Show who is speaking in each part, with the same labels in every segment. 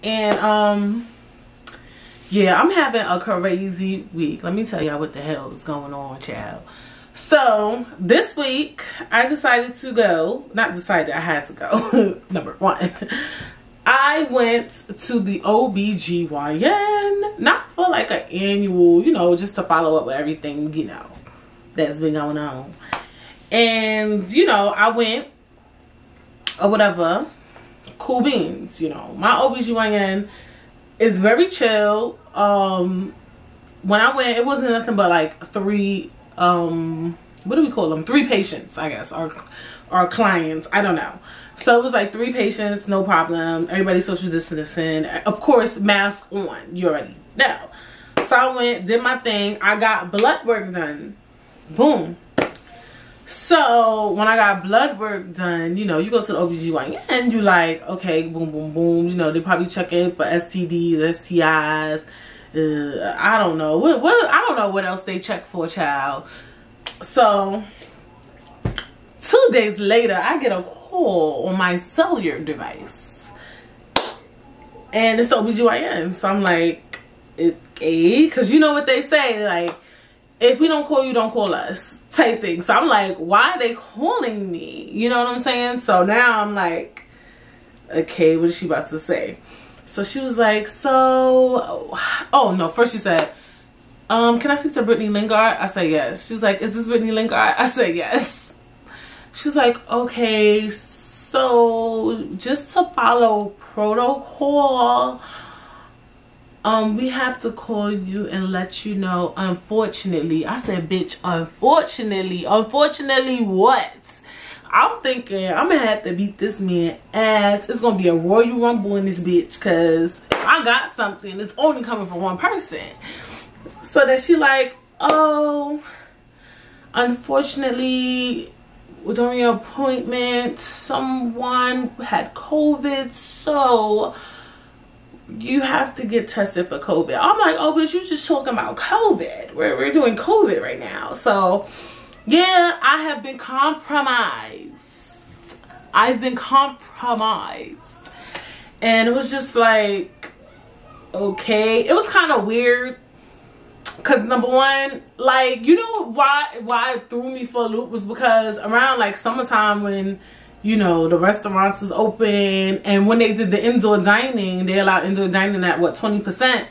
Speaker 1: And yeah, I'm having a crazy week. Let me tell y'all what the hell is going on, child. So this week I decided to go, not decided, I had to go. Number one, I went to the OBGYN, not for like an annual, you know, just to follow up with everything, you know, that's been going on. And, you know, I went or whatever, cool beans, you know. My OBGYN is very chill. When I went, it wasn't nothing but like three, what do we call them? 3 patients, I guess, or clients. I don't know. So it was like 3 patients, no problem. Everybody social distancing. Of course, mask on. You already know. So I went, did my thing. I got blood work done. Boom. So when I got blood work done, you know, you go to the OBGYN and you like, okay, boom, boom, boom. You know, they probably check in for STDs, STIs. I don't know. What I don't know what else they check for, child. So 2 days later, I get a call on my cellular device. And it's the OBGYN. So I'm like, okay. Because you know what they say, like, if we don't call you, don't call us type thing. So I'm like, why are they calling me? You know what I'm saying? So now I'm like, okay, what is she about to say? So she was like, so, oh no, first she said, can I speak to Brittany Lingard? I said yes. She was like, is this Brittany Lingard? I said yes. She was like, okay, so just to follow protocol, we have to call you and let you know, unfortunately. I said, bitch, unfortunately. Unfortunately what? I'm thinking I'm gonna have to beat this man ass. It's gonna be a Royal Rumble in this bitch, because I got something. It's only coming from one person. So then she like, oh, unfortunately, during your appointment, someone had COVID, so you have to get tested for COVID. I'm like, oh, but you're just talking about COVID. We're doing COVID right now. So, yeah, I have been compromised. I've been compromised. And it was just like, okay. It was kind of weird. Because number one, like, you know why it threw me for a loop was because around like summertime when, you know, the restaurants was open, and when they did the indoor dining, they allowed indoor dining at what, 20%,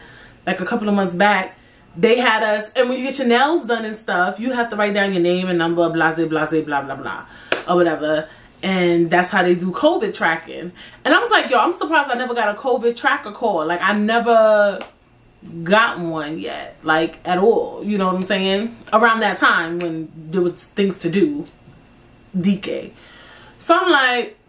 Speaker 1: like a couple of months back, they had us, and when you get your nails done and stuff, you have to write down your name and number, blase, blase, blah, blah, blah, or whatever, and that's how they do COVID tracking. And I was like, yo, I'm surprised I never got a COVID tracker call. Like, I never got one yet, like, at all, you know what I'm saying, around that time when there was things to do, DK. So I'm like,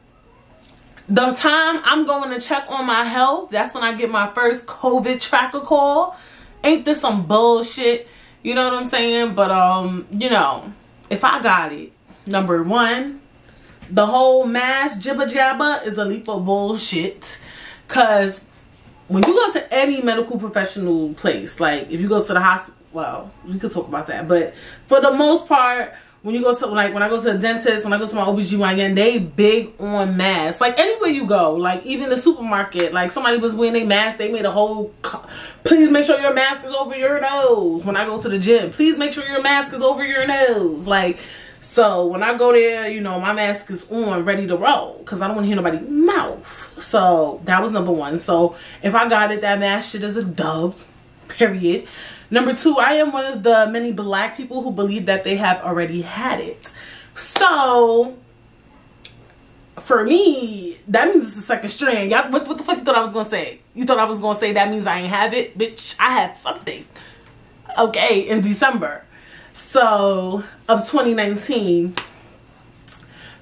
Speaker 1: the time I'm going to check on my health, that's when I get my first COVID tracker call. Ain't this some bullshit? You know what I'm saying? But, you know, if I got it, number one, the whole mask jibba jabba is a leap of bullshit. Because when you go to any medical professional place, like if you go to the hospital, well, we could talk about that. But for the most part, when you go to, like, when I go to a dentist, when I go to my OBGYN, they big on masks. Like, anywhere you go, like, even the supermarket, like, somebody was wearing a mask, they made a whole, please make sure your mask is over your nose. When I go to the gym, please make sure your mask is over your nose. Like, so, when I go there, you know, my mask is on, ready to roll, because I don't want to hear nobody's mouth. So, that was number one. So, if I got it, that mask shit is a dub, period. Number two, I am one of the many black people who believe that they have already had it. So, for me, that means it's the second strand. Y'all, what the fuck you thought I was going to say? You thought I was going to say that means I ain't have it? Bitch, I had something. Okay, in December. So, of 2019.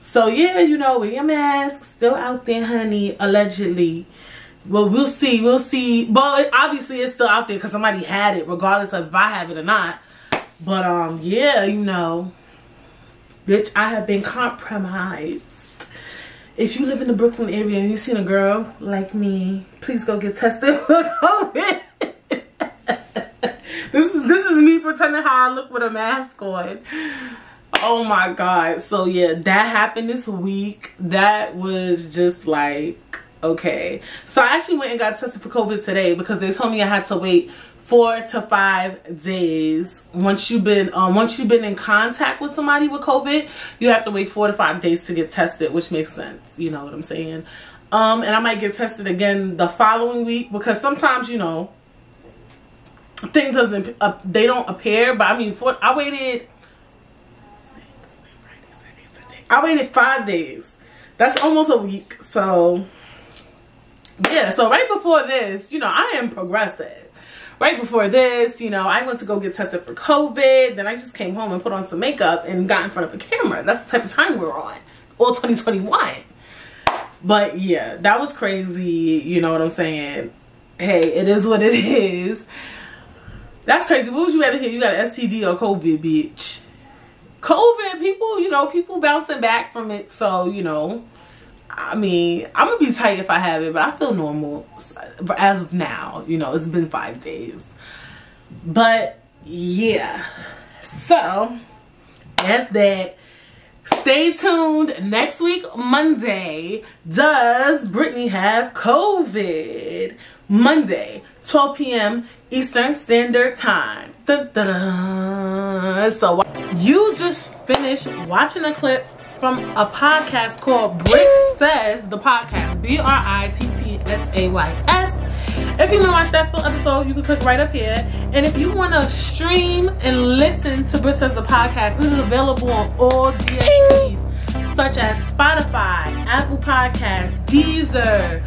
Speaker 1: So, yeah, you know, wear your mask. Still out there, honey, allegedly. Well, we'll see. We'll see. But obviously, it's still out there because somebody had it, regardless of if I have it or not. But, yeah, you know, bitch, I have been compromised. If you live in the Brooklyn area and you've seen a girl like me, please go get tested for COVID. This is me pretending how I look with a mask on. Oh, my God. So, yeah, that happened this week. That was just like, Okay, so I actually went and got tested for COVID today because they told me I had to wait 4 to 5 days. Once you've been in contact with somebody with COVID, you have to wait 4 to 5 days to get tested, which makes sense. You know what I'm saying? And I might get tested again the following week because sometimes, you know, things they don't appear. But I mean, I waited 5 days. That's almost a week. So yeah, so right before this, you know, I am progressive. Right before this, you know, I went to go get tested for COVID. Then I just came home and put on some makeup and got in front of a camera. That's the type of time we're on. All 2021. But yeah, that was crazy. You know what I'm saying? Hey, it is what it is. That's crazy. What would you rather hear? You got an STD or COVID, bitch? COVID, people, you know, people bouncing back from it. So, you know, I mean, I'm gonna be tight if I have it, but I feel normal as of now. You know, it's been 5 days. But yeah, so that's that. Stay tuned. Next week, Monday, does Brittany have COVID? Monday, 12 p.m. Eastern Standard Time. Dun, dun, dun. So you just finished watching a clip from a podcast called Brit Says The Podcast. BRITTSAYS. If you want to watch that full episode, you can click right up here. And if you want to stream and listen to Brit Says The Podcast, this is available on all DSPs such as Spotify, Apple Podcasts, DEEZER,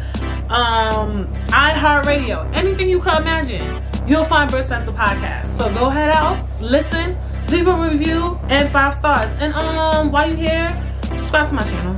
Speaker 1: iHEARTRADIO, anything you can imagine, you'll find Brit Says The Podcast. So go ahead out, listen, leave a review, and 5 stars. And while you're here, subscribe to my channel.